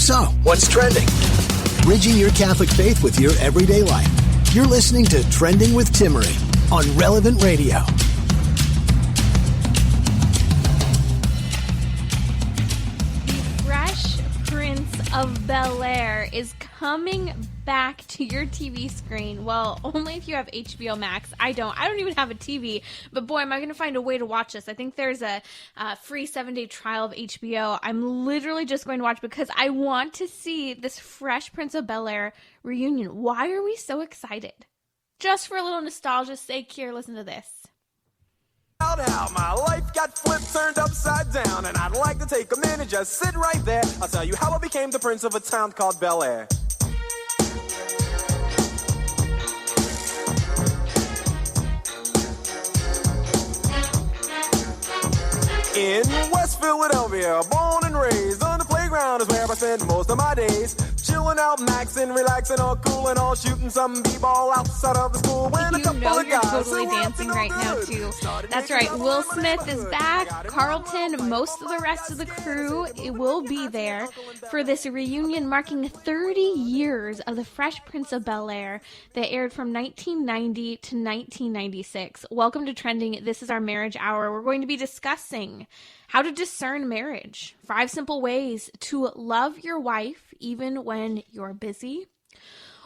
So, what's trending? Bridging your Catholic faith with your everyday life. You're listening to Trending with Timmery on Relevant Radio. The Fresh Prince of Bel-Air is coming back to your TV screen. Well, only if you have HBO Max. I don't even have a TV, but boy, am I going to find a way to watch this. I think there's a free 7-day trial of HBO. I'm literally just going to watch because I want to see this Fresh Prince of Bel-Air reunion. Why are we so excited? Just for a little nostalgia's sake here, listen to this. How my life got flipped, turned upside down, and I'd like to take a minute, just sit right there. I'll tell you how I became the prince of a town called Bel-Air. In West Philadelphia, born and raised, on the playground is where I spend most of my days. Chilling out, maxing, relaxing, all cool and all, shooting some b-ball outside of the school. When a couple of you're guys totally dancing right now, too. That's right, Will Smith is back. Carlton, most of the rest of the crew will be there for this reunion marking 30 years of the Fresh Prince of Bel-Air that aired from 1990 to 1996. Welcome to Trending. This is our marriage hour. We're going to be discussing how to discern marriage. 5 simple ways to love your wife even when you're busy.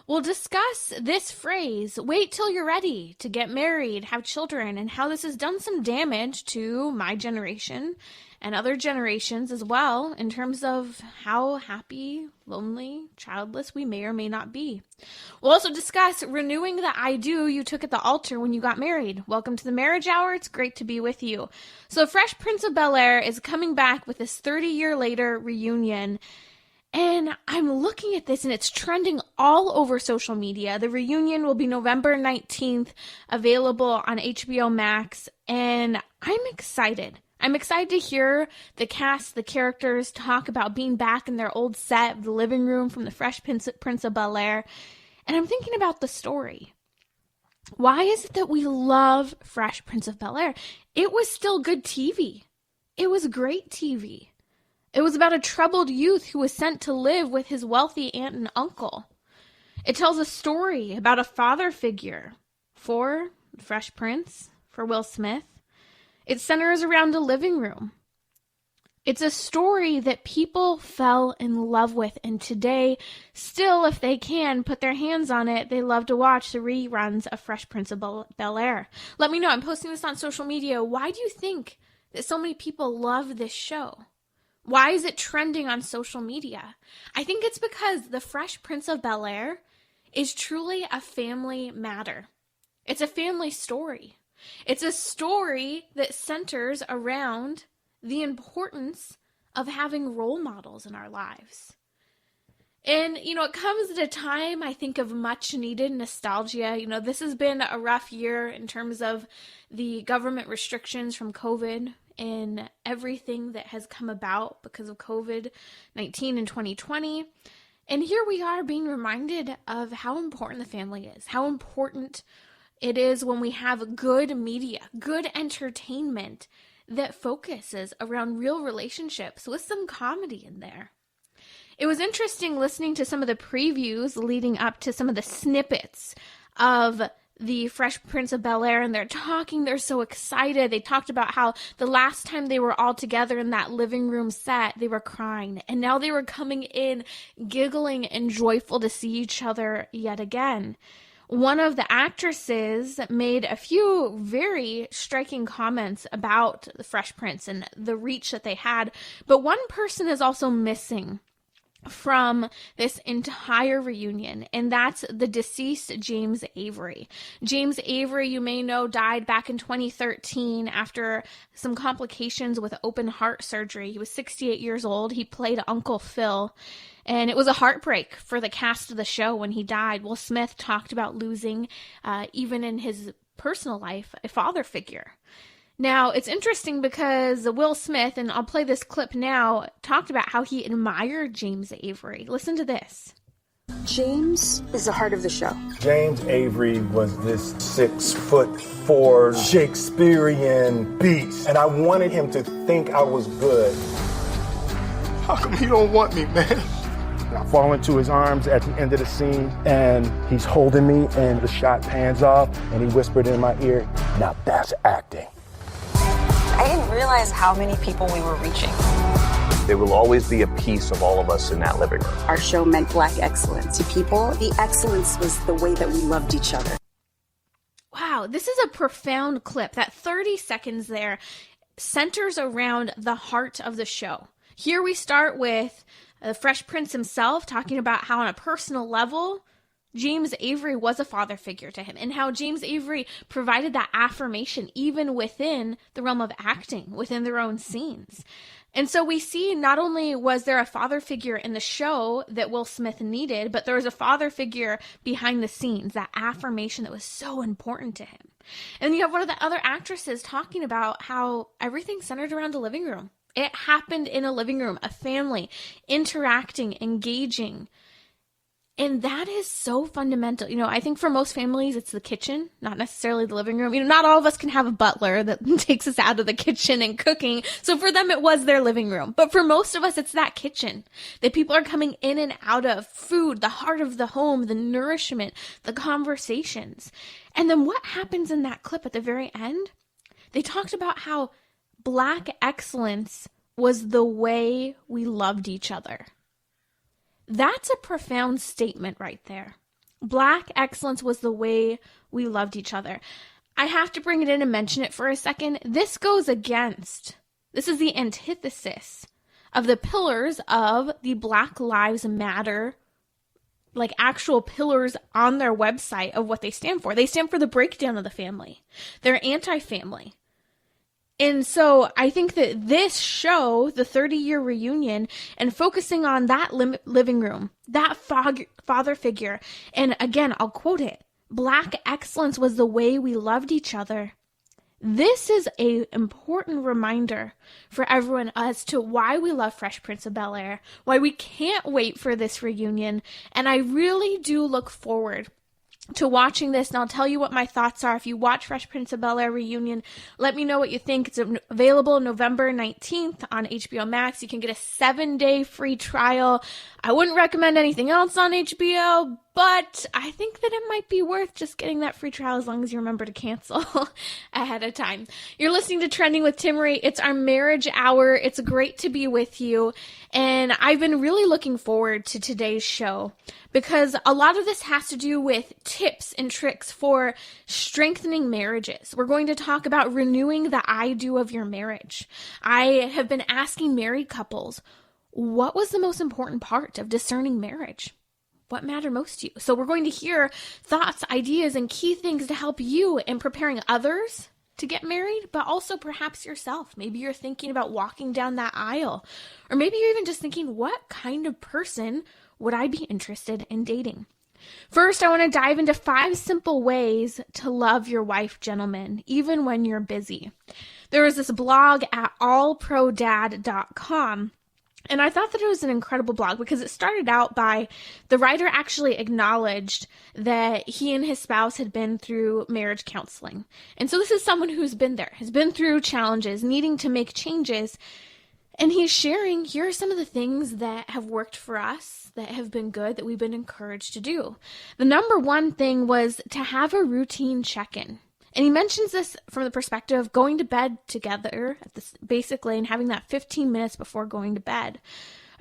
We'll discuss this phrase, wait till you're ready to get married, have children, and how this has done some damage to my generation and other generations as well in terms of how happy, lonely, childless we may or may not be. We'll also discuss renewing the I do you took at the altar when you got married. Welcome to the Marriage Hour. It's great to be with you. So Fresh Prince of Bel-Air is coming back with this 30-year later reunion. And I'm looking at this and it's trending all over social media. The reunion will be November 19th, available on HBO Max. And I'm excited. I'm excited to hear the cast, the characters talk about being back in their old set of the living room from the Fresh Prince of Bel-Air. And I'm thinking about the story. Why is it that we love Fresh Prince of Bel-Air? It was still good TV. It was great TV. It was about a troubled youth who was sent to live with his wealthy aunt and uncle. It tells a story about a father figure for Fresh Prince, for Will Smith. It centers around a living room. It's a story that people fell in love with, and today, still, if they can, put their hands on it, they love to watch the reruns of Fresh Prince of Bel-Air. Let me know. I'm posting this on social media. Why do you think that so many people love this show? Why is it trending on social media? I think it's because the Fresh Prince of Bel-Air is truly a family matter. It's a family story. It's a story that centers around the importance of having role models in our lives. And, it comes at a time, I think, of much needed nostalgia. This has been a rough year in terms of the government restrictions from COVID and everything that has come about because of COVID-19 in 2020. And here we are being reminded of how important the family is, how important it is when we have good media, good entertainment that focuses around real relationships with some comedy in there. It was interesting listening to some of the previews leading up to some of the snippets of the Fresh Prince of Bel-Air, and they're so excited. They talked about how the last time they were all together in that living room set, they were crying, and now they were coming in giggling and joyful to see each other yet again. One of the actresses made a few very striking comments about the Fresh Prince and the reach that they had, but one person is also missing from this entire reunion, and that's the deceased James Avery. James Avery, you may know, died back in 2013 after some complications with open heart surgery. He was 68 years old. He played Uncle Phil, and it was a heartbreak for the cast of the show when he died. Will Smith talked about losing, even in his personal life, a father figure. Now, it's interesting because Will Smith, and I'll play this clip now, talked about how he admired James Avery. Listen to this. James is the heart of the show. James Avery was this 6'4" Shakespearean beast, and I wanted him to think I was good. How come you don't want me, man? I fall into his arms at the end of the scene, and he's holding me, and the shot pans off, and he whispered in my ear, "Now that's acting." I didn't realize how many people we were reaching. There will always be a piece of all of us in that living room. Our show meant Black excellence to people. The excellence was the way that we loved each other. Wow, this is a profound clip. That 30 seconds there centers around the heart of the show. Here we start with the Fresh Prince himself talking about how on a personal level, James Avery was a father figure to him, and how James Avery provided that affirmation even within the realm of acting, within their own scenes. And so we see not only was there a father figure in the show that Will Smith needed, but there was a father figure behind the scenes, that affirmation that was so important to him. And you have one of the other actresses talking about how everything centered around the living room. It happened in a living room, a family, interacting, engaging. And that is so fundamental. I think for most families, it's the kitchen, not necessarily the living room. Not all of us can have a butler that takes us out of the kitchen and cooking. So for them, it was their living room. But for most of us, it's that kitchen that people are coming in and out of. Food, the heart of the home, the nourishment, the conversations. And then what happens in that clip at the very end? They talked about how Black excellence was the way we loved each other. That's a profound statement right there. Black excellence was the way we loved each other. I have to bring it in and mention it for a second. This is the antithesis of the pillars of the Black Lives Matter, like actual pillars on their website of what they stand for. They stand for the breakdown of the family. They're anti-family. And so I think that this show, the 30-year reunion, and focusing on that living room, that father figure, and again, I'll quote it, Black excellence was the way we loved each other. This is an important reminder for everyone as to why we love Fresh Prince of Bel-Air, why we can't wait for this reunion, and I really do look forward to watching this, and I'll tell you what my thoughts are. If you watch Fresh Prince of Bel-Air reunion, let me know what you think. It's available November 19th on HBO Max. You can get a 7-day free trial. I wouldn't recommend anything else on HBO, but I think that it might be worth just getting that free trial as long as you remember to cancel ahead of time. You're listening to Trending with Timmery. It's our marriage hour. It's great to be with you, and I've been really looking forward to today's show because a lot of this has to do with tips and tricks for strengthening marriages. We're going to talk about renewing the I do of your marriage. I have been asking married couples, what was the most important part of discerning marriage? What mattered most to you? So we're going to hear thoughts, ideas, and key things to help you in preparing others to get married, but also perhaps yourself. Maybe you're thinking about walking down that aisle, or maybe you're even just thinking, what kind of person would I be interested in dating? First, I want to dive into 5 simple ways to love your wife, gentlemen, even when you're busy. There is this blog at allprodad.com. And I thought that it was an incredible blog because it started out by the writer actually acknowledged that he and his spouse had been through marriage counseling. And so this is someone who's been there, has been through challenges, needing to make changes. And he's sharing, here are some of the things that have worked for us, that have been good, that we've been encouraged to do. The number one thing was to have a routine check-in. And he mentions this from the perspective of going to bed together, basically, and having that 15 minutes before going to bed.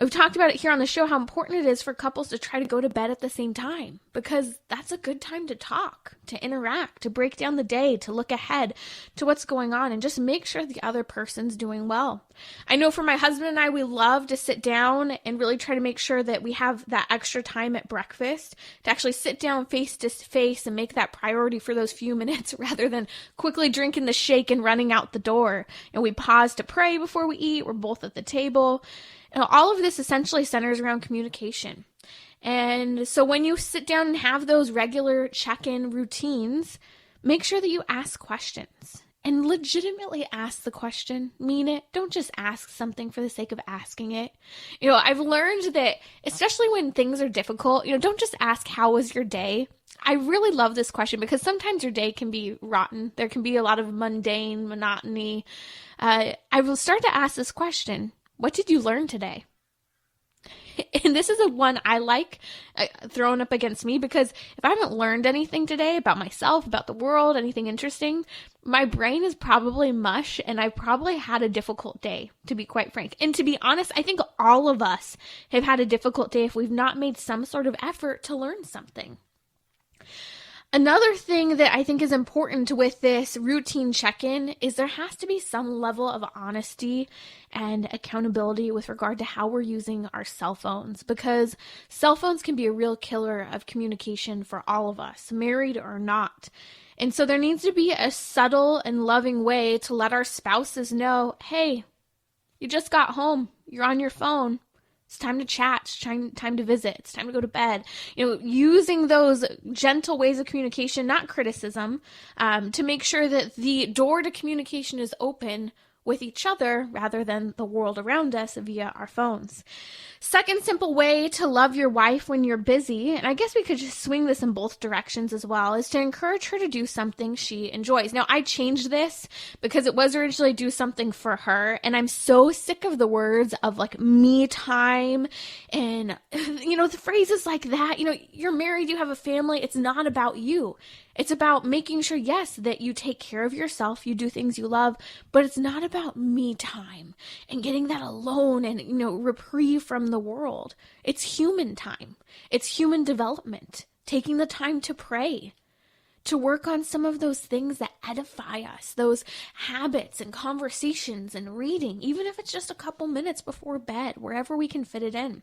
We've talked about it here on the show, how important it is for couples to try to go to bed at the same time, because that's a good time to talk, to interact, to break down the day, to look ahead to what's going on, and just make sure the other person's doing well. I know for my husband and I, we love to sit down and really try to make sure that we have that extra time at breakfast to actually sit down face to face and make that priority for those few minutes rather than quickly drinking the shake and running out the door. And we pause to pray before we eat. We're both at the table. And all of this essentially centers around communication. And so when you sit down and have those regular check-in routines, make sure that you ask questions and legitimately ask the question, mean it. Don't just ask something for the sake of asking it. I've learned that, especially when things are difficult, don't just ask, how was your day? I really love this question because sometimes your day can be rotten. There can be a lot of mundane monotony. I will start to ask this question. What did you learn today? And this is a one I like thrown up against me, because if I haven't learned anything today about myself, about the world, anything interesting, my brain is probably mush, and I probably had a difficult day, to be quite frank. And to be honest, I think all of us have had a difficult day if we've not made some sort of effort to learn something. Another thing that I think is important with this routine check-in is there has to be some level of honesty and accountability with regard to how we're using our cell phones, because cell phones can be a real killer of communication for all of us, married or not. And so there needs to be a subtle and loving way to let our spouses know, hey, you just got home, you're on your phone. It's time to chat. It's time to visit. It's time to go to bed. Using those gentle ways of communication, not criticism, to make sure that the door to communication is open with each other rather than the world around us via our phones. Second simple way to love your wife when you're busy, and I guess we could just swing this in both directions as well, is to encourage her to do something she enjoys. Now, I changed this because it was originally do something for her, and I'm so sick of the words of like me time and, the phrases like that. You're married, you have a family. It's not about you. It's about making sure, yes, that you take care of yourself, you do things you love, but it's not about me time and getting that alone and, reprieve from the world. It's human time. It's human development, taking the time to pray, to work on some of those things that edify us, those habits and conversations and reading, even if it's just a couple minutes before bed, wherever we can fit it in.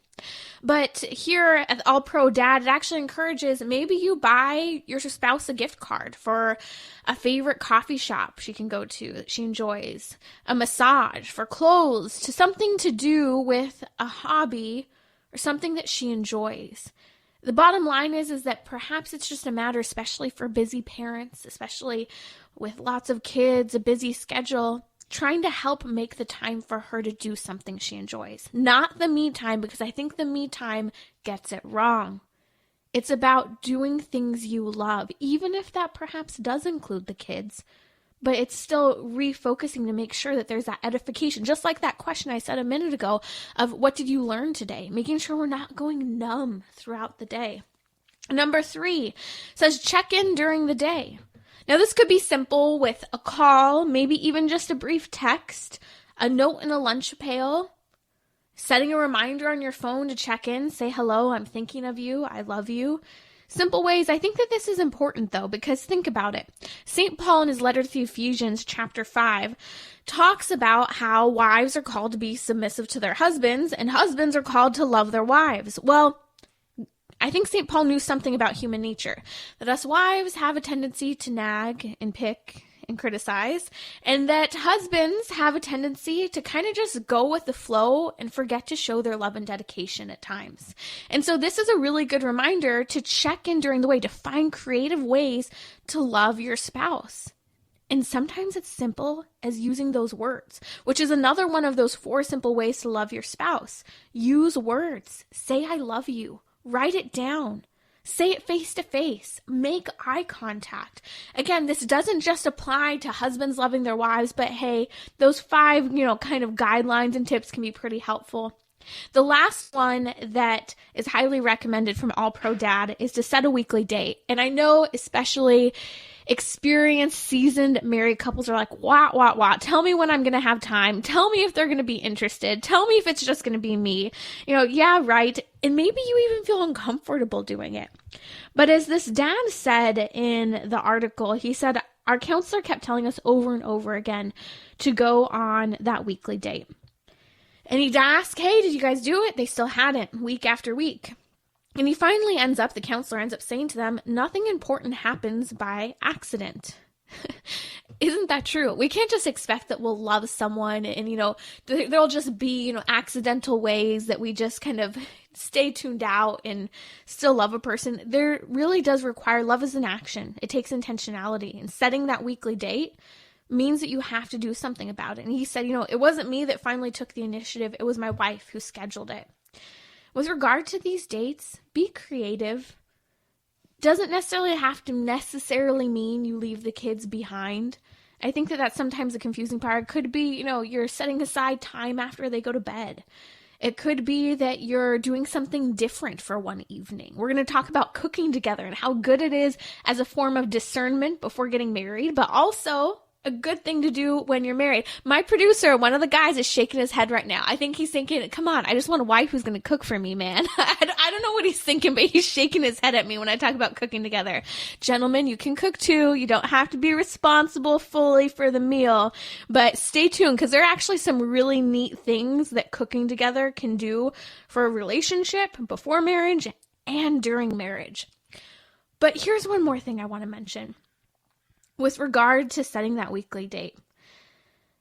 But here at All Pro Dad, it actually encourages maybe you buy your spouse a gift card for a favorite coffee shop she can go to that she enjoys, a massage, for clothes, to something to do with a hobby or something that she enjoys. The bottom line is that perhaps it's just a matter, especially for busy parents, especially with lots of kids, a busy schedule, trying to help make the time for her to do something she enjoys. Not the me time, because I think the me time gets it wrong. It's about doing things you love, even if that perhaps does include the kids. But it's still refocusing to make sure that there's that edification. Just like that question I said a minute ago of what did you learn today? Making sure we're not going numb throughout the day. Number 3 says check in during the day. Now this could be simple with a call, maybe even just a brief text, a note in a lunch pail, setting a reminder on your phone to check in, say hello, I'm thinking of you, I love you. Simple ways. I think that this is important, though, because think about it. St. Paul in his letter to the Ephesians, chapter 5, talks about how wives are called to be submissive to their husbands, and husbands are called to love their wives. Well, I think St. Paul knew something about human nature, that us wives have a tendency to nag and pick and criticize, and that husbands have a tendency to kind of just go with the flow and forget to show their love and dedication at times. And so this is a really good reminder to check in during the way, to find creative ways to love your spouse. And sometimes it's simple as using those words, which is another one of those 4 simple ways to love your spouse. Use words. Say, I love you. Write it down. Say it face to face. Make eye contact. Again, this doesn't just apply to husbands loving their wives, but hey, those 5, kind of guidelines and tips can be pretty helpful. The last one that is highly recommended from All Pro Dad is to set a weekly date. And I know especially experienced, seasoned married couples are like, wah. Tell me when I'm going to have time. Tell me if they're going to be interested. Tell me if it's just going to be me. Yeah, right. And maybe you even feel uncomfortable doing it. But as this dad said in the article, he said, our counselor kept telling us over and over again to go on that weekly date. And he'd ask, hey, did you guys do it? They still hadn't, week after week. And the counselor ends up saying to them, nothing important happens by accident. Isn't that true? We can't just expect that we'll love someone and, there'll just be, accidental ways that we just kind of stay tuned out and still love a person. There really does require love as an action. It takes intentionality, and setting that weekly date means that you have to do something about it. And he said, it wasn't me that finally took the initiative. It was my wife who scheduled it. With regard to these dates, be creative. Doesn't necessarily have to mean you leave the kids behind. I think that that's sometimes a confusing part. It could be, you're setting aside time after they go to bed. It could be that you're doing something different for one evening. We're going to talk about cooking together and how good it is as a form of discernment before getting married, but also a good thing to do when you're married. My producer, one of the guys, is shaking his head right now. I think he's thinking, come on, I just want a wife who's going to cook for me, man. I don't know what he's thinking, but he's shaking his head at me when I talk about cooking together. Gentlemen, you can cook too. You don't have to be responsible fully for the meal, but stay tuned because there are actually some really neat things that cooking together can do for a relationship before marriage and during marriage. But here's one more thing I want to mention. With regard to setting that weekly date,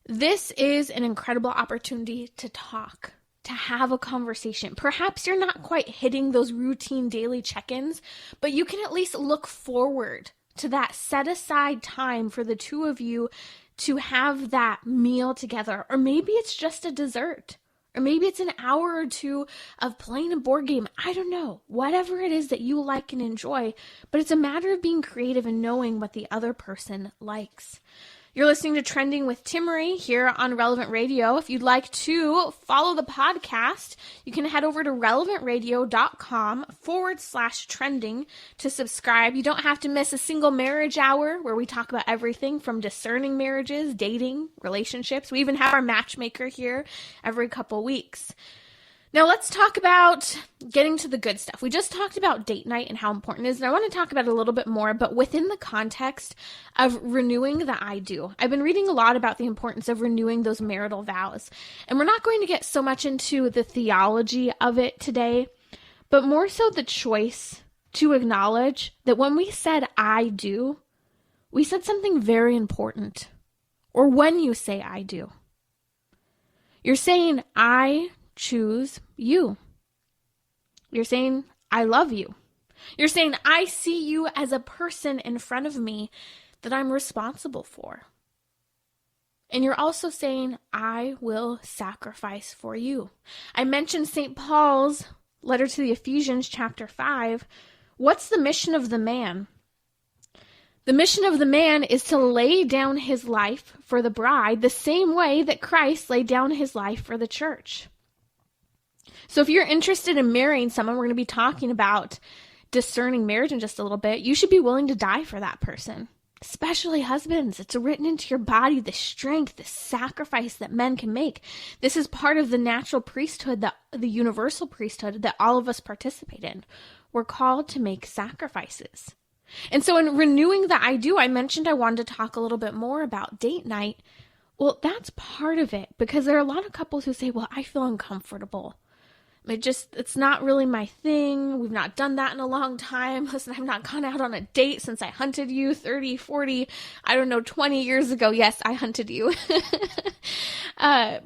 this is an incredible opportunity to talk, to have a conversation. Perhaps you're not quite hitting those routine daily check-ins, but you can at least look forward to that set aside time for the two of you to have that meal together. Or maybe it's just a dessert. Or maybe it's an hour or two of playing a board game. I don't know. Whatever it is that you like and enjoy. But it's a matter of being creative and knowing what the other person likes. You're listening to Trending with Timmery here on Relevant Radio. If you'd like to follow the podcast, you can head over to relevantradio.com/trending to subscribe. You don't have to miss a single marriage hour where we talk about everything from discerning marriages, dating, relationships. We even have our matchmaker here every couple weeks. Now let's talk about getting to the good stuff. We just talked about date night and how important it is, and I want to talk about it a little bit more, but within the context of renewing the I do. I've been reading a lot about the importance of renewing those marital vows, and we're not going to get so much into the theology of it today, but more so the choice to acknowledge that when we said I do, we said something very important. Or when you say I do, you're saying I choose you. You're saying, I love you. You're saying, I see you as a person in front of me that I'm responsible for. And you're also saying, I will sacrifice for you. I mentioned St. Paul's letter to the Ephesians, chapter 5. What's the mission of the man? The mission of the man is to lay down his life for the bride the same way that Christ laid down his life for the church. So if you're interested in marrying someone, we're going to be talking about discerning marriage in just a little bit. You should be willing to die for that person, especially husbands. It's written into your body, the strength, the sacrifice that men can make. This is part of the natural priesthood, the universal priesthood that all of us participate in. We're called to make sacrifices. And so in renewing the I do, I mentioned I wanted to talk a little bit more about date night. Well, that's part of it because there are a lot of couples who say, well, I feel uncomfortable. It's not really my thing. We've not done that in a long time. Listen, I've not gone out on a date since I hunted you 30, 40, 20 years ago. Yes, I hunted you. But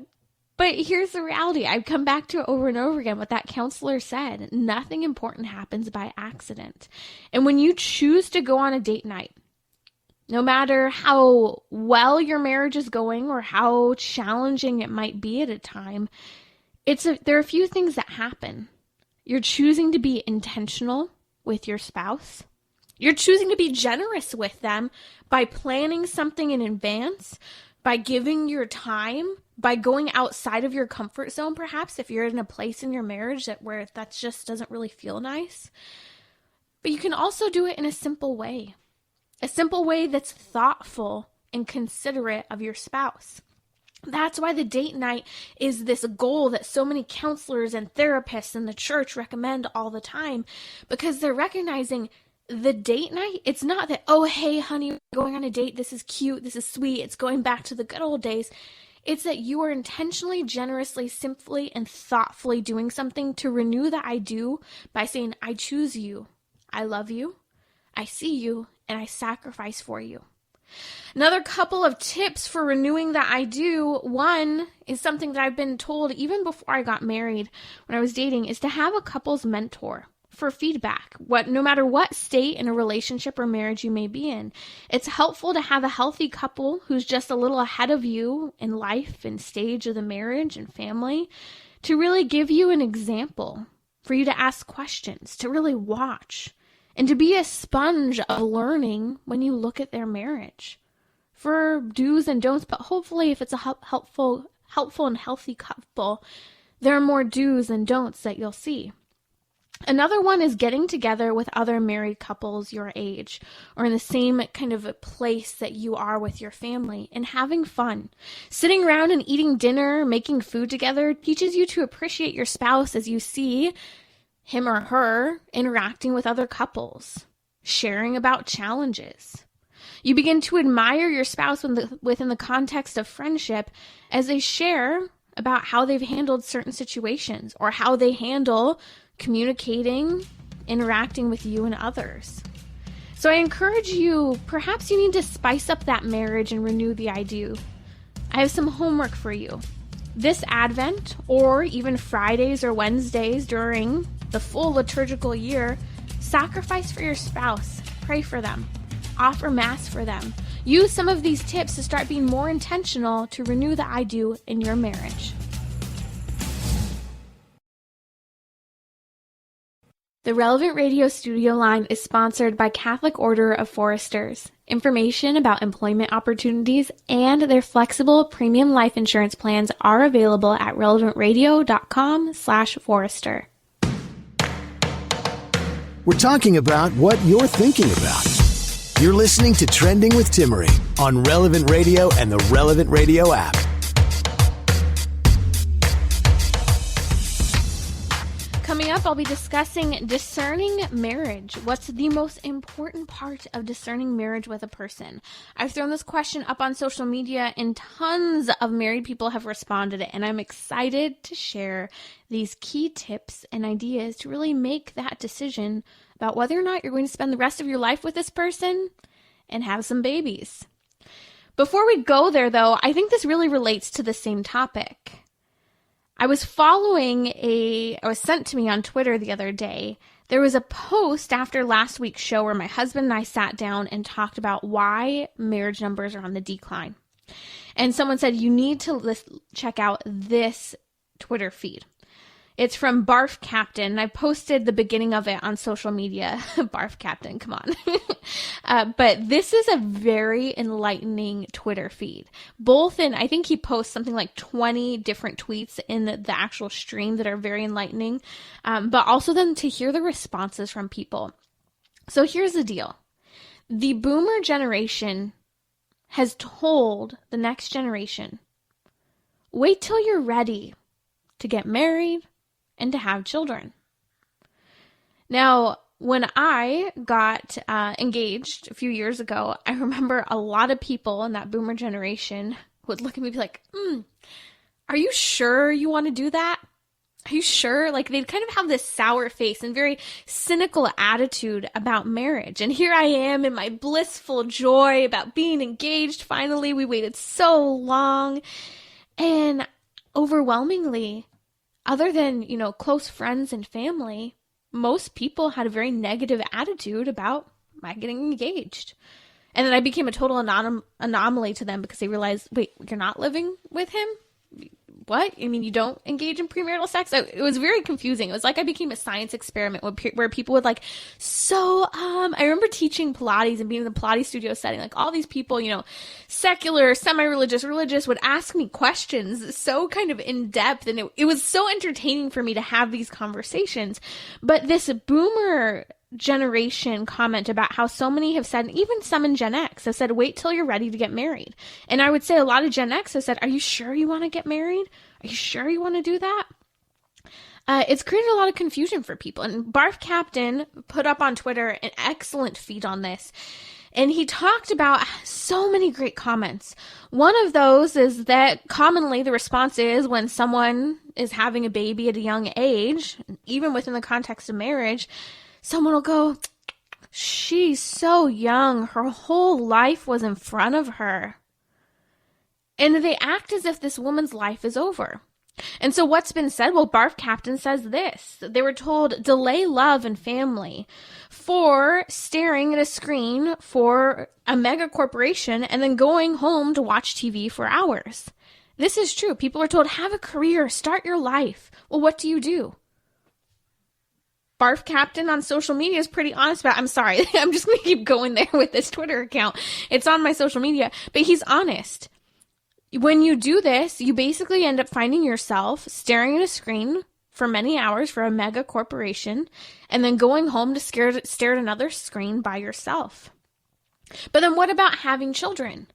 here's the reality. I've come back to it over and over again what that counselor said. Nothing important happens by accident. And when you choose to go on a date night, no matter how well your marriage is going or how challenging it might be at a time, there are a few things that happen. You're choosing to be intentional with your spouse. You're choosing to be generous with them by planning something in advance, by giving your time, by going outside of your comfort zone, perhaps, if you're in a place in your marriage where that just doesn't really feel nice. But you can also do it in a simple way that's thoughtful and considerate of your spouse. That's why the date night is this goal that so many counselors and therapists in the church recommend all the time, because they're recognizing the date night, it's not that, oh, hey, honey, we're going on a date. This is cute. This is sweet. It's going back to the good old days. It's that you are intentionally, generously, simply, and thoughtfully doing something to renew the I do by saying, I choose you. I love you. I see you. And I sacrifice for you. Another couple of tips for renewing the I do. One is something that I've been told even before I got married, when I was dating, is to have a couple's mentor for feedback. No matter what state in a relationship or marriage you may be in, it's helpful to have a healthy couple who's just a little ahead of you in life and stage of the marriage and family to really give you an example, for you to ask questions, to really watch, and to be a sponge of learning when you look at their marriage for do's and don'ts. But hopefully, if it's a helpful and healthy couple, there are more do's and don'ts that you'll see. Another one is getting together with other married couples your age or in the same kind of a place that you are with your family and having fun. Sitting around and eating dinner, making food together teaches you to appreciate your spouse as you see him or her interacting with other couples, sharing about challenges. You begin to admire your spouse within the context of friendship as they share about how they've handled certain situations or how they handle communicating, interacting with you and others. So I encourage you, perhaps you need to spice up that marriage and renew the I do. I have some homework for you. This Advent, or even Fridays or Wednesdays during the full liturgical year, sacrifice for your spouse, pray for them, offer Mass for them. Use some of these tips to start being more intentional to renew the I do in your marriage. The Relevant Radio studio line is sponsored by Catholic Order of Foresters. Information about employment opportunities and their flexible premium life insurance plans are available at relevantradio.com/forester. We're talking about what you're thinking about. You're listening to Trending with Timmery on Relevant Radio and the Relevant Radio app. Coming up, I'll be discussing discerning marriage. What's the most important part of discerning marriage with a person? I've thrown this question up on social media and tons of married people have responded, and I'm excited to share these key tips and ideas to really make that decision about whether or not you're going to spend the rest of your life with this person and have some babies. Before we go there, though, I think this really relates to the same topic. I was sent to me on Twitter the other day. There was a post after last week's show where my husband and I sat down and talked about why marriage numbers are on the decline. And someone said, you need to check out this Twitter feed. It's from Barf Captain. I posted the beginning of it on social media. Barf Captain, come on. But this is a very enlightening Twitter feed. I think he posts something like 20 different tweets in the actual stream that are very enlightening. But also then to hear the responses from people. So here's the deal. The boomer generation has told the next generation, wait till you're ready to get married and to have children. Now, when I got engaged a few years ago, I remember a lot of people in that boomer generation would look at me and be like, are you sure you want to do that? Are you sure? Like, they'd kind of have this sour face and very cynical attitude about marriage. And here I am in my blissful joy about being engaged. Finally, we waited so long. And overwhelmingly, other than, close friends and family, most people had a very negative attitude about my getting engaged. And then I became a total anomaly to them because they realized, wait, you're not living with him? What? I mean, you don't engage in premarital sex? It was very confusing. It was like I became a science experiment where people would I remember teaching Pilates and being in the Pilates studio setting, like all these people, secular, semi-religious, religious would ask me questions so kind of in depth. And it was so entertaining for me to have these conversations. But this boomer generation comment about how so many have said, even some in Gen X have said, wait till you're ready to get married. And I would say a lot of Gen X have said, are you sure you want to get married? Are you sure you want to do that? It's created a lot of confusion for people. And Barf Captain put up on Twitter an excellent feed on this. And he talked about so many great comments. One of those is that commonly the response is when someone is having a baby at a young age, even within the context of marriage, someone will go, she's so young. Her whole life was in front of her. And they act as if this woman's life is over. And so what's been said? Well, Barf Captain says this. They were told, delay love and family for staring at a screen for a mega corporation and then going home to watch TV for hours. This is true. People are told, have a career, start your life. Well, what do? Barf Captain on social media is pretty honest about it. I'm sorry. I'm just going to keep going there with this Twitter account. It's on my social media. But he's honest. when you do this, you basically end up finding yourself staring at a screen for many hours for a mega corporation and then going home to stare at another screen by yourself. But then what about having children?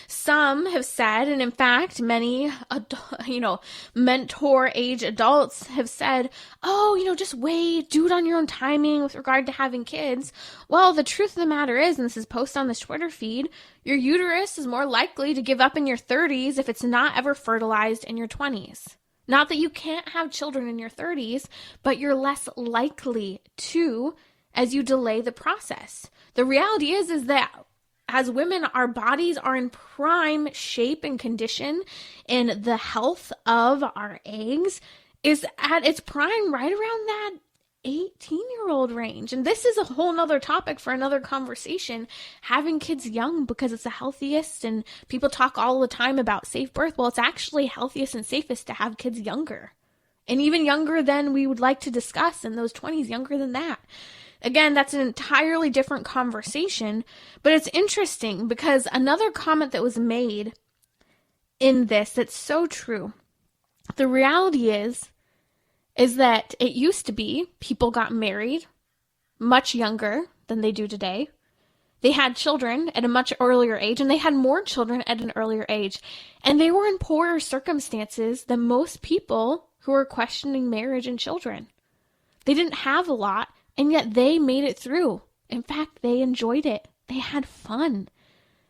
Some have said, and in fact, many, mentor age adults have said, just wait, do it on your own timing with regard to having kids. Well, the truth of the matter is, and this is posted on this Twitter feed, your uterus is more likely to give up in your 30s if it's not ever fertilized in your 20s. Not that you can't have children in your 30s, but you're less likely to as you delay the process. The reality is that as women, our bodies are in prime shape and condition, and the health of our eggs is at its prime right around that 18-year-old range. And this is a whole nother topic for another conversation, having kids young because it's the healthiest, and people talk all the time about safe birth. Well, it's actually healthiest and safest to have kids younger, and even younger than we would like to discuss in those 20s, younger than that. Again, that's an entirely different conversation, but it's interesting because another comment that was made in this that's so true. The reality is that it used to be people got married much younger than they do today. They had children at a much earlier age, and they had more children at an earlier age. And they were in poorer circumstances than most people who are questioning marriage and children. They didn't have a lot, and yet they made it through. In fact, they enjoyed it. They had fun.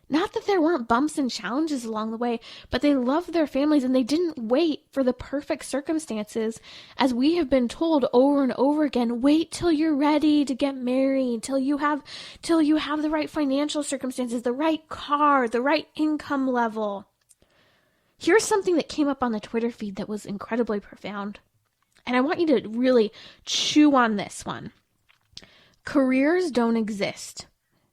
Not that there weren't bumps and challenges along the way, but they loved their families, and they didn't wait for the perfect circumstances. As we have been told over and over again, wait till you're ready to get married, till you have the right financial circumstances, the right car, the right income level. Here's something that came up on the Twitter feed that was incredibly profound. And I want you to really chew on this one. Careers don't exist,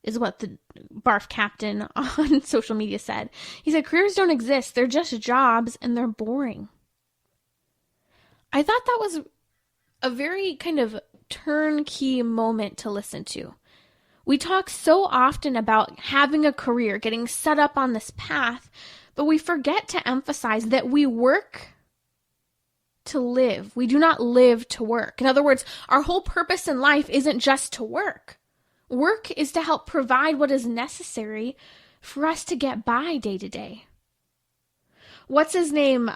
is what the barf captain on social media said. He said, careers don't exist. They're just jobs, and they're boring. I thought that was a very kind of turnkey moment to listen to. We talk so often about having a career, getting set up on this path, but we forget to emphasize that we work to live. We do not live to work. In other words, our whole purpose in life isn't just to work. Work is to help provide what is necessary for us to get by day to day. What's his name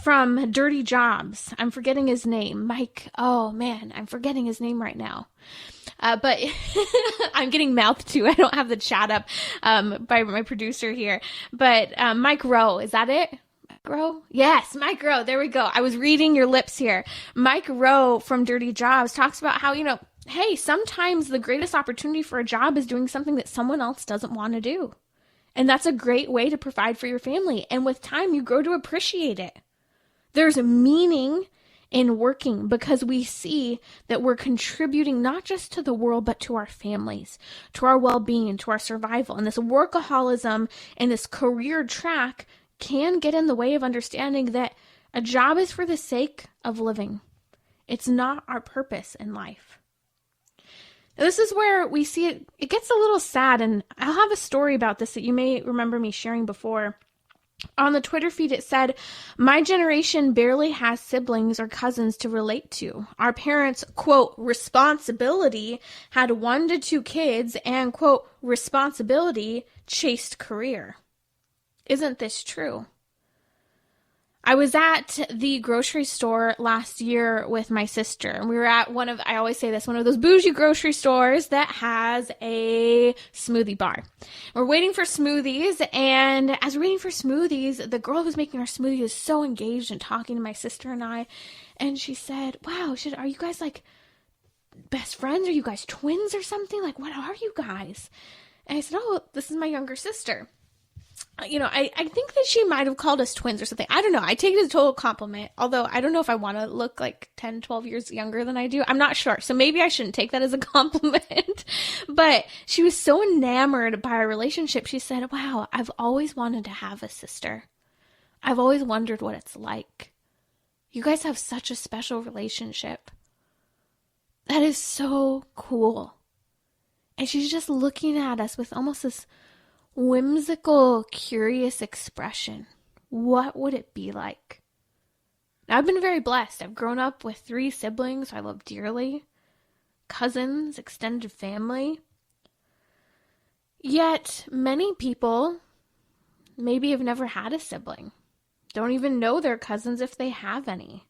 from Dirty Jobs? I'm forgetting his name. Mike. Oh, man, I'm forgetting his name right now. But I'm getting mouthed to. I don't have the chat up by my producer here. But Mike Rowe, is that it? Rowe? Yes, Mike Rowe. There we go. I was reading your lips here. Mike Rowe from Dirty Jobs talks about how, hey, sometimes the greatest opportunity for a job is doing something that someone else doesn't want to do. And that's a great way to provide for your family. And with time, you grow to appreciate it. There's meaning in working because we see that we're contributing not just to the world, but to our families, to our well-being, to our survival. And this workaholism and this career track can get in the way of understanding that a job is for the sake of living. It's not our purpose in life. Now, this is where we see it gets a little sad, and I'll have a story about this that you may remember me sharing before. On the Twitter feed, it said, my generation barely has siblings or cousins to relate to. Our parents, quote, responsibility had 1 to 2 kids and, quote, responsibility chased career. Isn't this true? I was at the grocery store last year with my sister, and we were at one of those bougie grocery stores that has a smoothie bar. We're waiting for smoothies, and as we're waiting for smoothies, the girl who's making our smoothie is so engaged and talking to my sister and I, and she said, wow, are you guys like best friends? Are you guys twins or something? Like, what are you guys? And I said, oh, this is my younger sister. I think that she might have called us twins or something. I don't know. I take it as a total compliment, although I don't know if I want to look like 10, 12 years younger than I do. I'm not sure. So maybe I shouldn't take that as a compliment. But she was so enamored by our relationship. She said, wow, I've always wanted to have a sister. I've always wondered what it's like. You guys have such a special relationship. That is so cool. And she's just looking at us with almost this whimsical, curious expression, what would it be like? Now, I've been very blessed. I've grown up with 3 siblings I love dearly, cousins, extended family. Yet, many people maybe have never had a sibling, don't even know their cousins if they have any.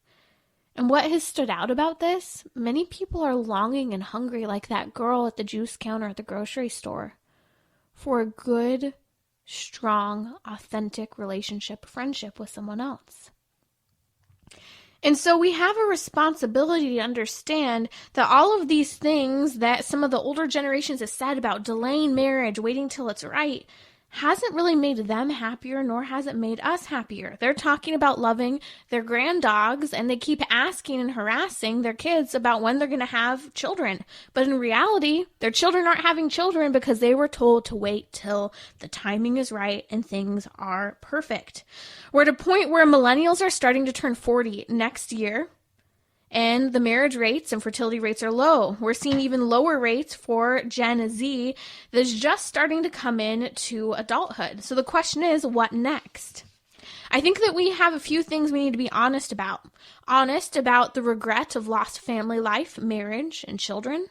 And what has stood out about this? Many people are longing and hungry like that girl at the juice counter at the grocery store for a good, strong, authentic relationship, friendship with someone else. And so we have a responsibility to understand that all of these things that some of the older generations have said about delaying marriage, waiting till it's right, hasn't really made them happier, nor has it made us happier. They're talking about loving their grand dogs, and they keep asking and harassing their kids about when they're going to have children. But in reality, their children aren't having children because they were told to wait till the timing is right and things are perfect. We're at a point where millennials are starting to turn 40 next year, and the marriage rates and fertility rates are low. We're seeing even lower rates for Gen Z that's just starting to come in to adulthood. So the question is, what next? I think that we have a few things we need to be honest about. Honest about the regret of lost family life, marriage, and children.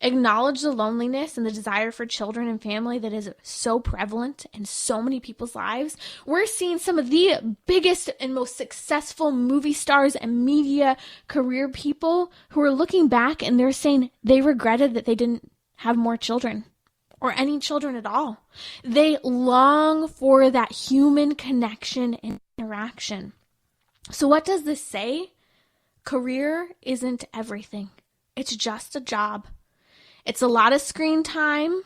Acknowledge the loneliness and the desire for children and family that is so prevalent in so many people's lives. We're seeing some of the biggest and most successful movie stars and media career people who are looking back and they're saying they regretted that they didn't have more children or any children at all. They long for that human connection and interaction. So what does this say? Career isn't everything. It's just a job. It's a lot of screen time,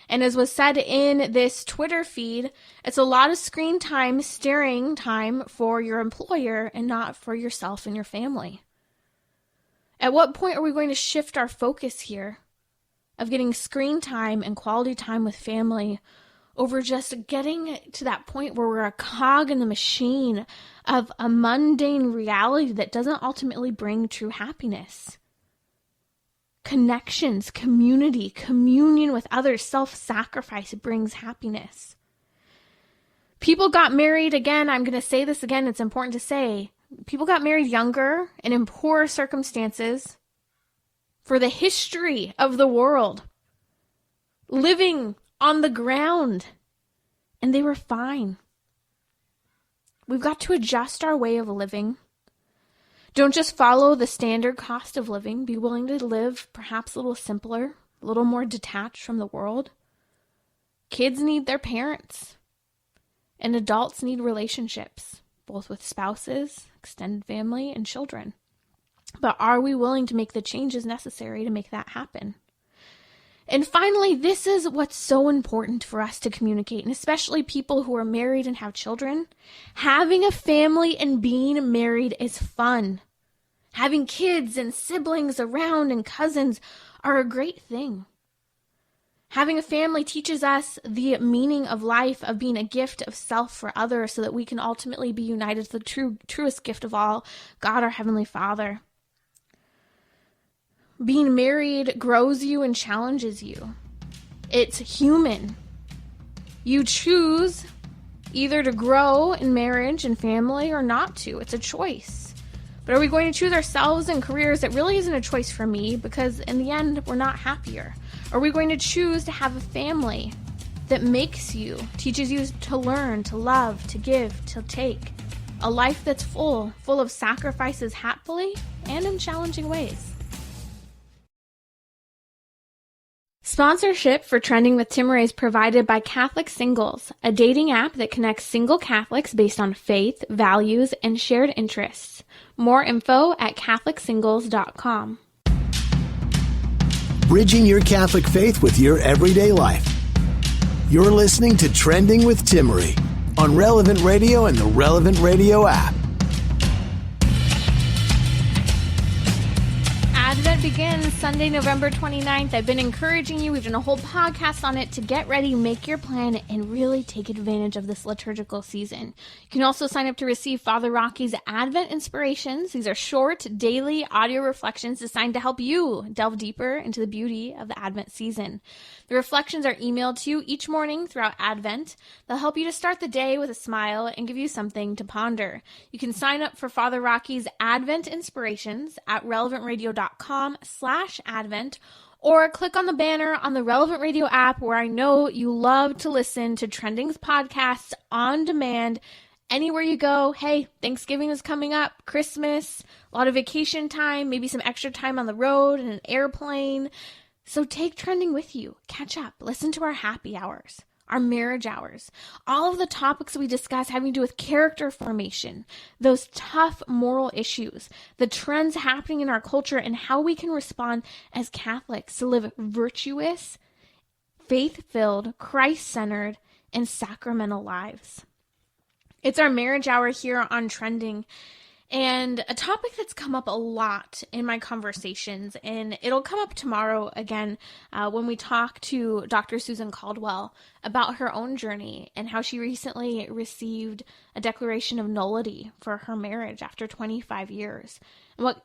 and as was said in this Twitter feed, it's a lot of screen time, staring time for your employer and not for yourself and your family. At what point are we going to shift our focus here of getting screen time and quality time with family over just getting to that point where we're a cog in the machine of a mundane reality that doesn't ultimately bring true happiness? Connections, community, communion with others, self-sacrifice brings happiness. People got married, again, I'm going to say this again, it's important to say, people got married younger and in poor circumstances for the history of the world, living on the ground, and they were fine. We've got to adjust our way of living. Don't just follow the standard cost of living. Be willing to live perhaps a little simpler, a little more detached from the world. Kids need their parents, and adults need relationships, both with spouses, extended family, and children. But are we willing to make the changes necessary to make that happen? And finally, this is what's so important for us to communicate, and especially people who are married and have children. Having a family and being married is fun. Having kids and siblings around and cousins are a great thing. Having a family teaches us the meaning of life, of being a gift of self for others so that we can ultimately be united to the truest gift of all, God our Heavenly Father. Being married grows you and challenges you. It's human. You choose either to grow in marriage and family or not to. It's a choice. But are we going to choose ourselves and careers that really isn't a choice for me because in the end we're not happier? Are we going to choose to have a family that makes you, teaches you to learn, to love, to give, to take? A life that's full of sacrifices happily and in challenging ways. Sponsorship for Trending with Timmeray is provided by Catholic Singles, a dating app that connects single Catholics based on faith, values, and shared interests. More info at CatholicSingles.com. Bridging your Catholic faith with your everyday life. You're listening to Trending with Timmeray on Relevant Radio and the Relevant Radio app. Advent begins Sunday, November 29th. I've been encouraging you. We've done a whole podcast on it to get ready, make your plan, and really take advantage of this liturgical season. You can also sign up to receive Father Rocky's Advent Inspirations. These are short, daily audio reflections designed to help you delve deeper into the beauty of the Advent season. The reflections are emailed to you each morning throughout Advent. They'll help you to start the day with a smile and give you something to ponder. You can sign up for Father Rocky's Advent Inspirations at relevantradio.com/Advent, or click on the banner on the Relevant Radio app, where I know you love to listen to Trending's podcasts on demand anywhere you go. Hey, Thanksgiving is coming up, Christmas, a lot of vacation time, maybe some extra time on the road and an airplane. So take Trending with you. Catch up. Listen to our happy hours, our marriage hours, all of the topics we discuss having to do with character formation, those tough moral issues, the trends happening in our culture, and how we can respond as Catholics to live virtuous, faith-filled, Christ-centered, and sacramental lives. It's our marriage hour here on Trending, and a topic that's come up a lot in my conversations, and it'll come up tomorrow again when we talk to Dr. Susan Caldwell about her own journey and how she recently received a declaration of nullity for her marriage after 25 years. And what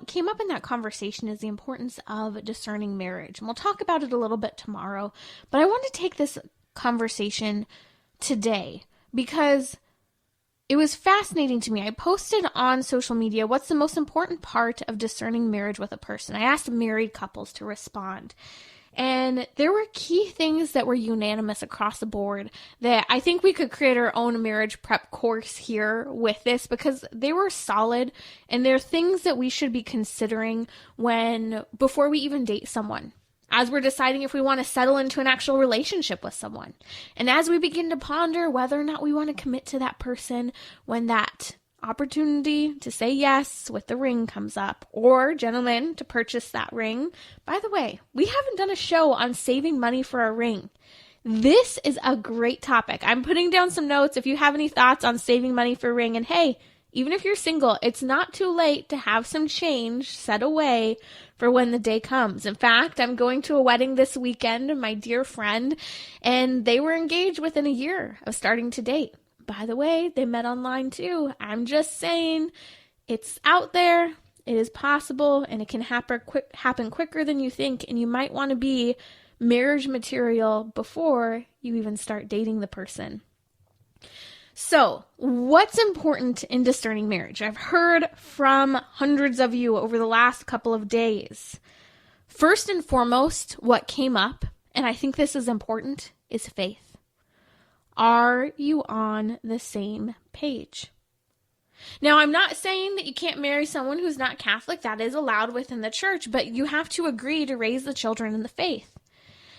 came up in that conversation is the importance of discerning marriage. And we'll talk about it a little bit tomorrow, but I want to take this conversation today because it was fascinating to me. I posted on social media, what's the most important part of discerning marriage with a person? I asked married couples to respond. And there were key things that were unanimous across the board that I think we could create our own marriage prep course here with this, because they were solid and they're things that we should be considering before we even date someone, as we're deciding if we want to settle into an actual relationship with someone. And as we begin to ponder whether or not we want to commit to that person when that opportunity to say yes with the ring comes up, or, gentlemen, to purchase that ring. By the way, we haven't done a show on saving money for a ring. This is a great topic. I'm putting down some notes if you have any thoughts on saving money for a ring. And hey, even if you're single, it's not too late to have some change set away for when the day comes. In fact, I'm going to a wedding this weekend, my dear friend, and they were engaged within a year of starting to date. By the way, they met online too. I'm just saying, it's out there, it is possible, and it can happen quicker than you think, and you might want to be marriage material before you even start dating the person. So, what's important in discerning marriage? I've heard from hundreds of you over the last couple of days. First and foremost, what came up, and I think this is important, is faith. Are you on the same page? Now, I'm not saying that you can't marry someone who's not Catholic. That is allowed within the church, but you have to agree to raise the children in the faith.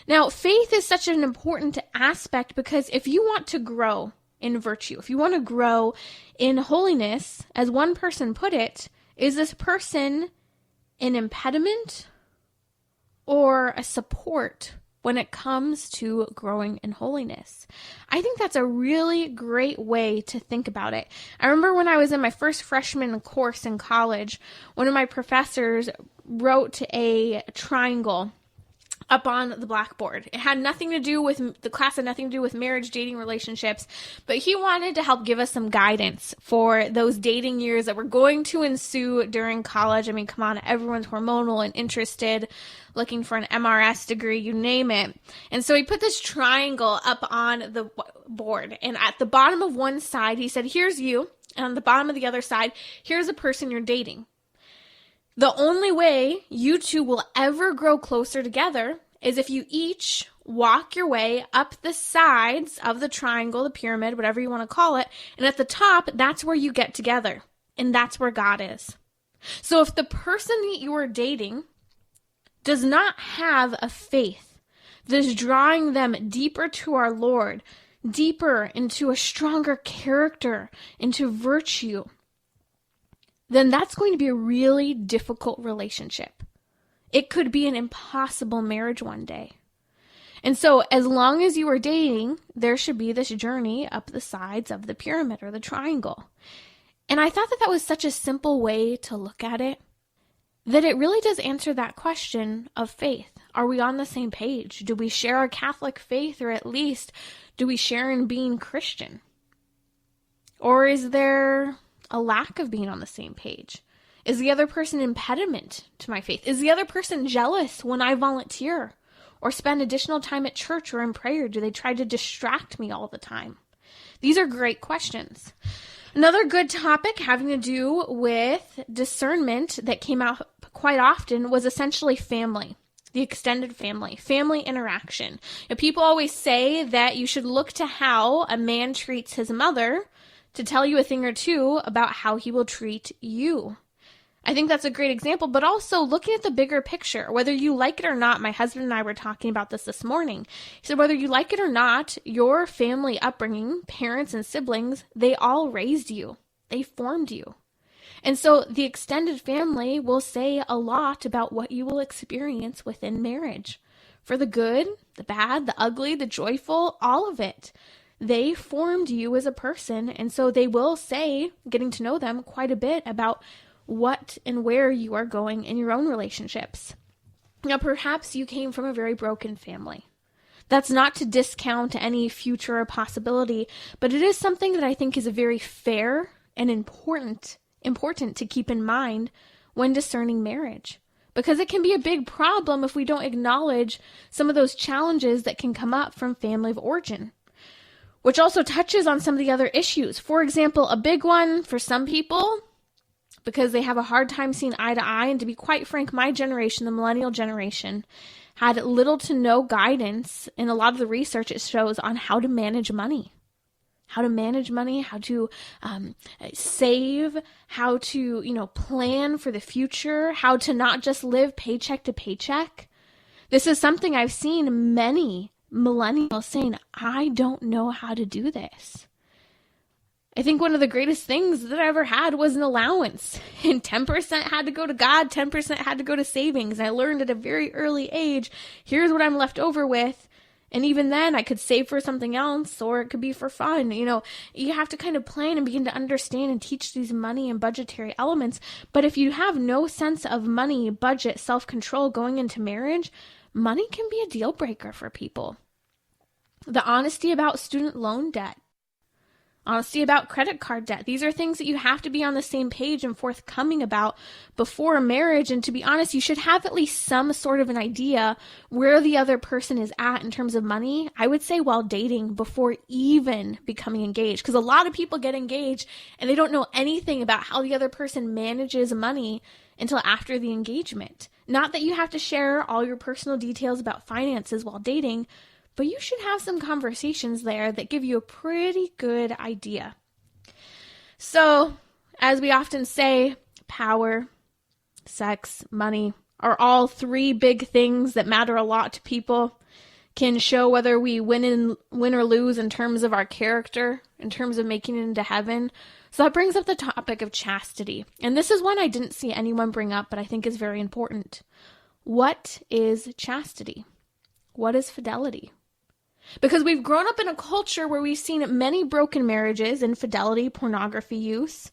Now, faith is such an important aspect because if you want to grow in virtue, if you want to grow in holiness, as one person put it, is this person an impediment or a support when it comes to growing in holiness? I think that's a really great way to think about it. I remember when I was in my first freshman course in college, one of my professors wrote a triangle up on the blackboard. It had nothing to do with, the class had nothing to do with marriage, dating, relationships, but he wanted to help give us some guidance for those dating years that were going to ensue during college. I mean, come on, everyone's hormonal and interested, looking for an MRS degree, you name it. And so he put this triangle up on the board, and at the bottom of one side, he said, here's you, and on the bottom of the other side, here's the person you're dating. The only way you two will ever grow closer together is if you each walk your way up the sides of the triangle, the pyramid, whatever you want to call it, and at the top, that's where you get together, and that's where God is. So if the person that you are dating does not have a faith that is drawing them deeper to our Lord, deeper into a stronger character, into virtue, then that's going to be a really difficult relationship. It could be an impossible marriage one day. And so as long as you are dating, there should be this journey up the sides of the pyramid or the triangle. And I thought that that was such a simple way to look at it. that it really does answer that question of faith. Are we on the same page? Do we share our Catholic faith, or at least do we share in being Christian? Or is there a lack of being on the same page? Is the other person an impediment to my faith? Is the other person jealous when I volunteer or spend additional time at church or in prayer? Do they try to distract me all the time? These are great questions. Another good topic having to do with discernment that came out quite often was essentially family, the extended family, family interaction. And people always say that you should look to how a man treats his mother to tell you a thing or two about how he will treat you. I think that's a great example, but also looking at the bigger picture, whether you like it or not. My husband and I were talking about this morning. He said, whether you like it or not, your family upbringing, parents and siblings, they all raised you. They formed you. And so the extended family will say a lot about what you will experience within marriage. For the good, the bad, the ugly, the joyful, all of it. They formed you as a person, and so they will say, getting to know them, quite a bit about what and where you are going in your own relationships. Now, perhaps you came from a very broken family. That's not to discount any future possibility, but it is something that I think is a very fair and important to keep in mind when discerning marriage. Because it can be a big problem if we don't acknowledge some of those challenges that can come up from family of origin, which also touches on some of the other issues. For example, a big one for some people, because they have a hard time seeing eye to eye. And to be quite frank, my generation, the millennial generation, had little to no guidance in a lot of the research it shows on how to manage money. How to manage money, how to save, how to, plan for the future, how to not just live paycheck to paycheck. This is something I've seen many millennials saying, I don't know how to do this. I think one of the greatest things that I ever had was an allowance, and 10% had to go to God, 10% had to go to savings. I learned at a very early age, here's what I'm left over with. And even then I could save for something else, or it could be for fun. You have to kind of plan and begin to understand and teach these money and budgetary elements. But if you have no sense of money, budget, self-control going into marriage, money can be a deal breaker for people. The honesty about student loan debt, honesty about credit card debt. These are things that you have to be on the same page and forthcoming about before marriage. And to be honest, you should have at least some sort of an idea where the other person is at in terms of money. I would say while dating, before even becoming engaged, because a lot of people get engaged and they don't know anything about how the other person manages money until after the engagement. Not that you have to share all your personal details about finances while dating, but you should have some conversations there that give you a pretty good idea. So, as we often say, power, sex, money are all three big things that matter a lot to people, can show whether we win or lose in terms of our character, in terms of making it into heaven. So that brings up the topic of chastity. And this is one I didn't see anyone bring up, but I think is very important. What is chastity? What is fidelity? Because we've grown up in a culture where we've seen many broken marriages, infidelity, pornography use,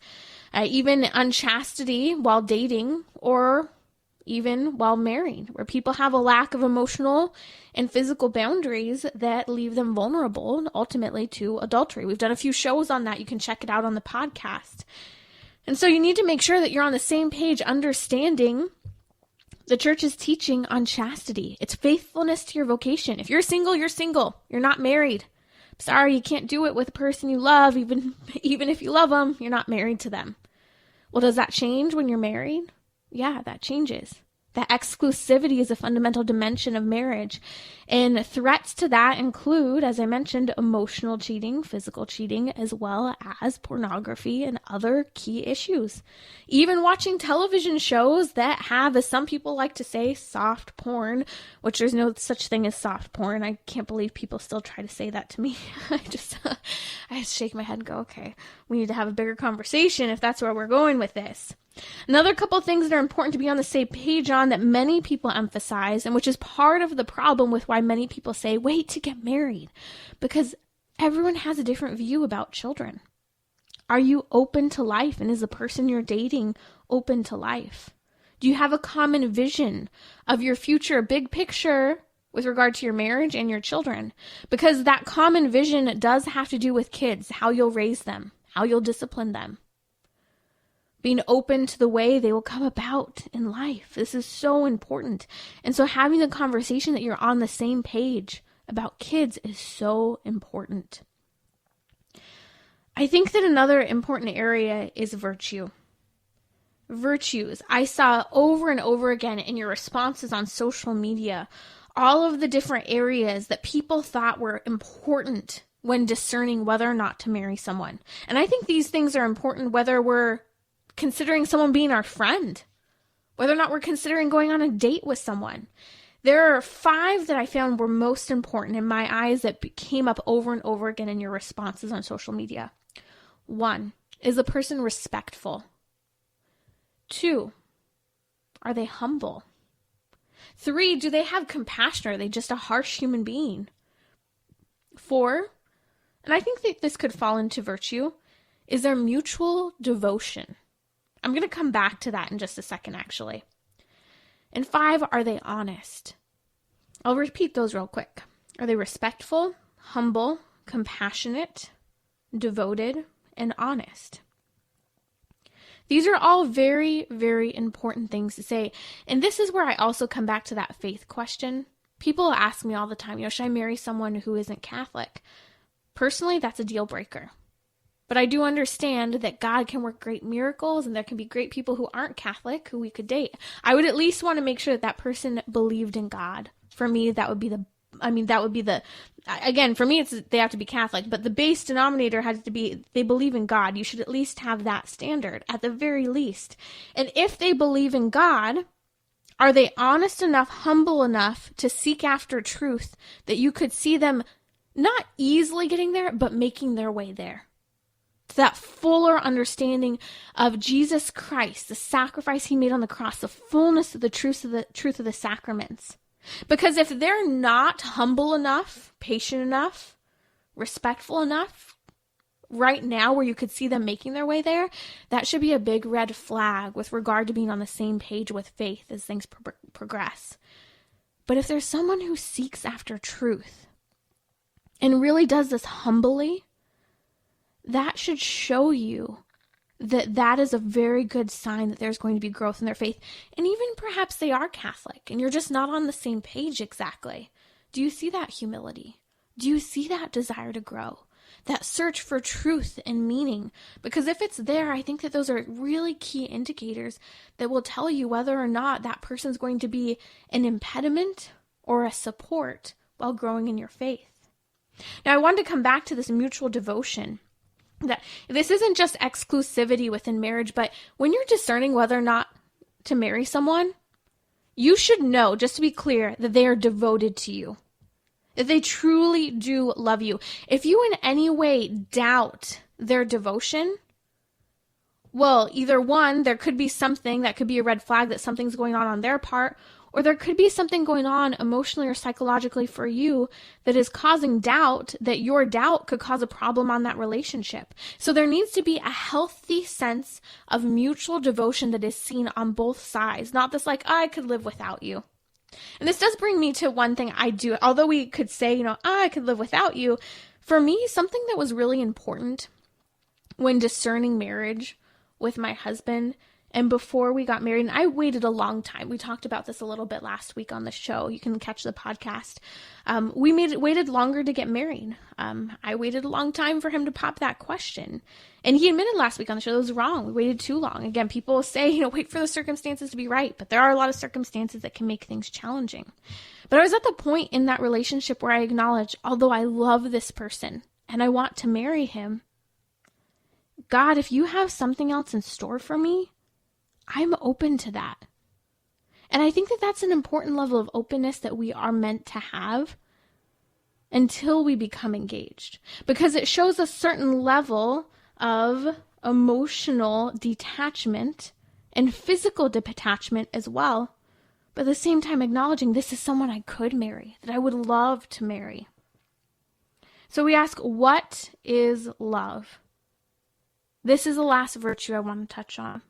even unchastity while dating or even while married, where people have a lack of emotional and physical boundaries that leave them vulnerable ultimately to adultery. We've done a few shows on that. You can check it out on the podcast. And so you need to make sure that you're on the same page, understanding the church's teaching on chastity. It's faithfulness to your vocation. If you're single, you're single. You're not married. Sorry, you can't do it with a person you love. Even if you love them, you're not married to them. Well, does that change when you're married? Yeah, that changes. That exclusivity is a fundamental dimension of marriage. And threats to that include, as I mentioned, emotional cheating, physical cheating, as well as pornography and other key issues. Even watching television shows that have, as some people like to say, soft porn, which there's no such thing as soft porn. I can't believe people still try to say that to me. I just shake my head and go, okay, we need to have a bigger conversation if that's where we're going with this. Another couple of things that are important to be on the same page on that many people emphasize, and which is part of the problem with why many people say, wait to get married, because everyone has a different view about children. Are you open to life? And is the person you're dating open to life? Do you have a common vision of your future, big picture, with regard to your marriage and your children? Because that common vision does have to do with kids, how you'll raise them, how you'll discipline them, being open to the way they will come about in life. This is so important. And so having the conversation that you're on the same page about kids is so important. I think that another important area is virtue. Virtues. I saw over and over again in your responses on social media, all of the different areas that people thought were important when discerning whether or not to marry someone. And I think these things are important whether we're considering someone being our friend, whether or not we're considering going on a date with someone. There are 5 that I found were most important in my eyes that came up over and over again in your responses on social media. 1, is the person respectful? 2, are they humble? 3, do they have compassion? Or are they just a harsh human being? 4, and I think that this could fall into virtue, is there mutual devotion? I'm going to come back to that in just a second, actually. And 5, are they honest? I'll repeat those real quick. Are they respectful, humble, compassionate, devoted, and honest? These are all very, very important things to say. And this is where I also come back to that faith question. People ask me all the time, should I marry someone who isn't Catholic? Personally, that's a deal breaker. But I do understand that God can work great miracles, and there can be great people who aren't Catholic who we could date. I would at least want to make sure that that person believed in God. For me, that would be again, for me, they have to be Catholic, but the base denominator has to be, they believe in God. You should at least have that standard, at the very least. And if they believe in God, are they honest enough, humble enough to seek after truth that you could see them not easily getting there, but making their way there? To that fuller understanding of Jesus Christ, the sacrifice he made on the cross, the fullness of the truth of the sacraments. Because if they're not humble enough, patient enough, respectful enough, right now where you could see them making their way there, that should be a big red flag with regard to being on the same page with faith as things progress. But if there's someone who seeks after truth and really does this humbly, that should show you that that is a very good sign that there's going to be growth in their faith. And even perhaps they are Catholic and you're just not on the same page exactly. Do you see that humility? Do you see that desire to grow? That search for truth and meaning? Because if it's there, I think that those are really key indicators that will tell you whether or not that person's going to be an impediment or a support while growing in your faith. Now, I wanted to come back to this mutual devotion. That this isn't just exclusivity within marriage, but when you're discerning whether or not to marry someone, you should know, just to be clear, that they are devoted to you, that they truly do love you. If you in any way doubt their devotion, well, either one, there could be something that could be a red flag that something's going on their part, or there could be something going on emotionally or psychologically for you that is causing doubt, that your doubt could cause a problem on that relationship. So there needs to be a healthy sense of mutual devotion that is seen on both sides, not this like, I could live without you. And this does bring me to one thing I do, although we could say, I could live without you. For me, something that was really important when discerning marriage with my husband and before we got married, and I waited a long time. We talked about this a little bit last week on the show. You can catch the podcast. We waited longer to get married. I waited a long time for him to pop that question. And he admitted last week on the show that it was wrong. We waited too long. Again, people say, wait for the circumstances to be right. But there are a lot of circumstances that can make things challenging. But I was at the point in that relationship where I acknowledged, although I love this person and I want to marry him, God, if you have something else in store for me, I'm open to that. And I think that that's an important level of openness that we are meant to have until we become engaged, because it shows a certain level of emotional detachment and physical detachment as well, but at the same time acknowledging this is someone I could marry, that I would love to marry. So we ask, what is love? This is the last virtue I want to touch on.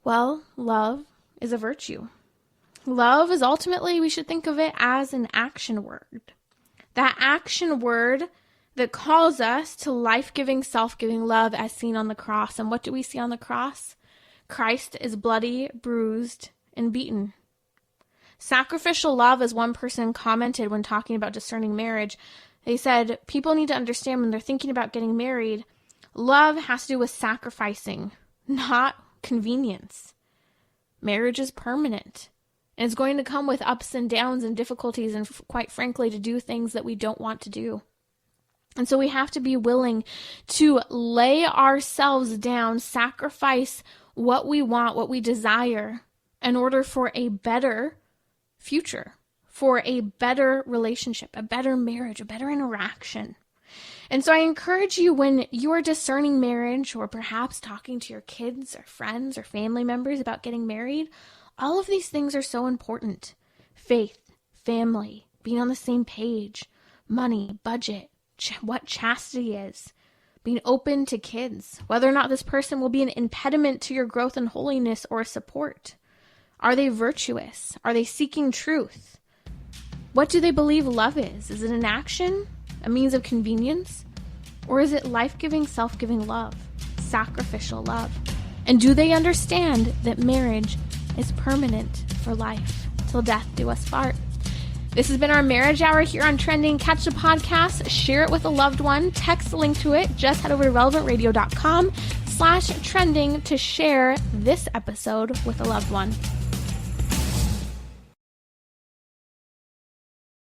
Well, love is a virtue. Love is ultimately, we should think of it as an action word. That action word that calls us to life-giving, self-giving love as seen on the cross. And what do we see on the cross? Christ is bloody, bruised, and beaten. Sacrificial love, as one person commented when talking about discerning marriage, they said, people need to understand when they're thinking about getting married, love has to do with sacrificing, not convenience. Marriage is permanent. And it's going to come with ups and downs and difficulties and, quite frankly, to do things that we don't want to do. And so we have to be willing to lay ourselves down, sacrifice what we want, what we desire, in order for a better future, for a better relationship, a better marriage, a better interaction. And so I encourage you, when you are discerning marriage, or perhaps talking to your kids or friends or family members about getting married, all of these things are so important. Faith, family, being on the same page, money, budget, what chastity is, being open to kids, whether or not this person will be an impediment to your growth and holiness or support. Are they virtuous? Are they seeking truth? What do they believe love is? Is it an action, a means of convenience? Or is it life-giving, self-giving love, sacrificial love? And do they understand that marriage is permanent for life, till death do us part? This has been our Marriage Hour here on Trending. Catch the podcast, share it with a loved one, text the link to it. Just head over to relevantradio.com/trending to share this episode with a loved one.